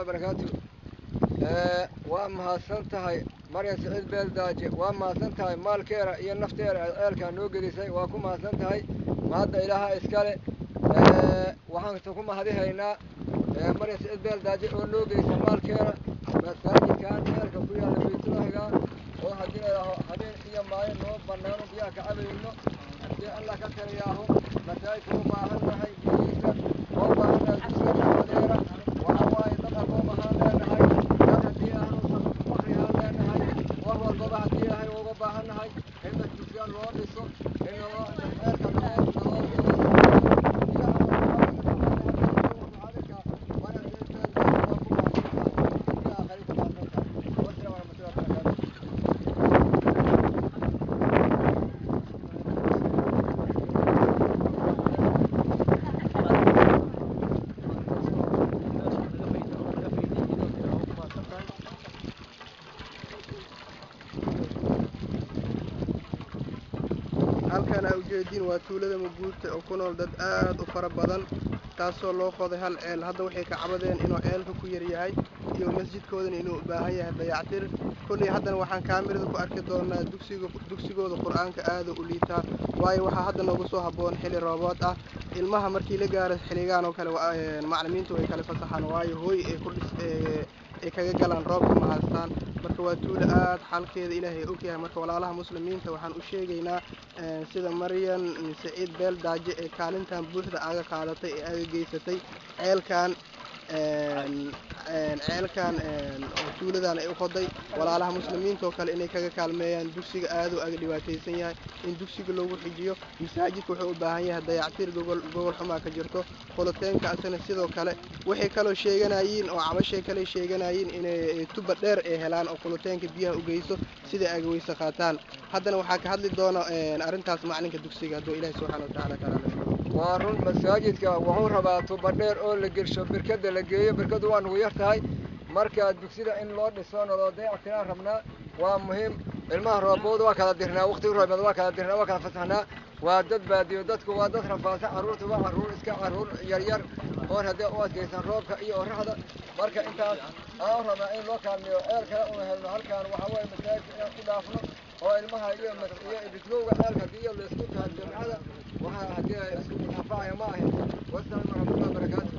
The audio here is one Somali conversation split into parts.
وبركاته وما سنتهاي مريم سعيد بيلداجي وما سنتهاي مال كيرا يا نفتير الكا نوغدي سي وكما سنتهاي ما هذا إلها إسكالي وحن تكون هذه هينا مريم سعيد بيلداجي ونوغدي سي مال كيرا مساجد كان الكا كويا لبيتنا كان وهدينا له هدين هي ماي نو بنانو بيا كعبي إنه يا الله كتر ياهو مساجد وما هذا هاي بيجا وما هذا إسكالي وهواي طبعا وما هذا ujeedin waa tuulada Muguurta oo ku nool dad aad u fara badan taasoo loo qoday hal ceel hadda waxay ka cabadeen inuu ceelka ku yar yahay iyo masjidkoodan inuu u baahan yahay dayactir kulli haddana waxaan kaamirada ku arki doonaa dugsigooda quraanka aad u liitaa waayo waxa hadda noogu soo haboon xilli roobaad ah ilmaha markii la gaaro xilligan oo kale macallimiintu way kala fasaxaan waayo hooy ay kaga galaan roobka ma haystaan marka waa tuulo aad xalkeeda ilaahay og yahay marka walaalaha muslimiinta waxaan u sheegaynaa sida Maryan Siciid Beeldaaje ee kaalintan buuxda aga qaadatay ee aga geysatay ceelkan oo tuuladan ay u qoday walaalaha muslimiinta oo kale inay kaga kaalmeeyaan dugsiga aad u aga dhibaataysan yahay in dugsiga loogu xijiyo masaajidku wuxuu u baahan yahay dayactir gogol xumaa ka jirto qoloteenka asana sidoo kale waxay kaloo sheeganayeen oo cabashay kale sheeganayeen inay tuba dheer ay helaan oo qoloteenka biyaha u geyso sida ay weysa qaataan haddana waxaa ka hadli doona arintaas macalinka dugsiga hadduu ilaahay subxaanahu wa ta'aala karaamayo وارون مساجدك وحور رباطو بدر أول لجرشو بركد لجيه بركد وان ويرتهاي مركز دكسيدا إن لود نسون لود اعتنا ربنا ومهم المهر ربود وكذا درنا وقت وربنا وكذا درنا وكذا فتحنا وادد بادي وددك وادد رفاسة عروت وعرور إسكا عرور يرير اور هذا أواد جيسان روب كأي اور هذا مركز أنت ربنا إن لو كان يأكل كأنه هالكان وحوي مساجد كدافنه هو المهر يوم بتلوج هالكان ديال الاسكت هذا وهذه اسكت حفاية معه والسلام ورحمة الله وبركاته.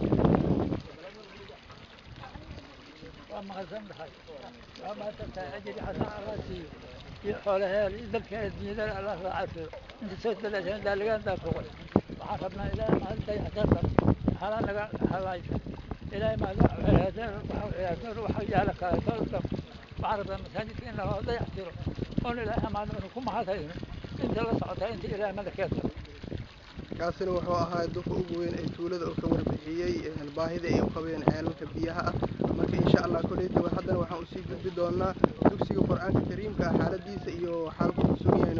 وما غزم بحاجة وما تتعجل حسن راسي في حولها إذا كانت ميدا الله عافية أنت سويت بلاشان دالجان دافعوا وعرفنا إلى ما أنت يحتفل حالا حلايف إلى ما هذا روح يالك تلقف وعرف المساجد إنه هذا يحترم قل إلى ما نكون هذا أنت لا صعدت أنت إلى ملكات kaasina wuxuu ahaa duqa ugu weyn ee tuulada oo ka warbixiyey baahida ay u qabeen ceelalka biyaha ah marka insha Allah koleeyta haddana waxaan u sii gudbi doonaa dugsiga quraanka kariimka xaaladiisa iyo xaalku sugan yahay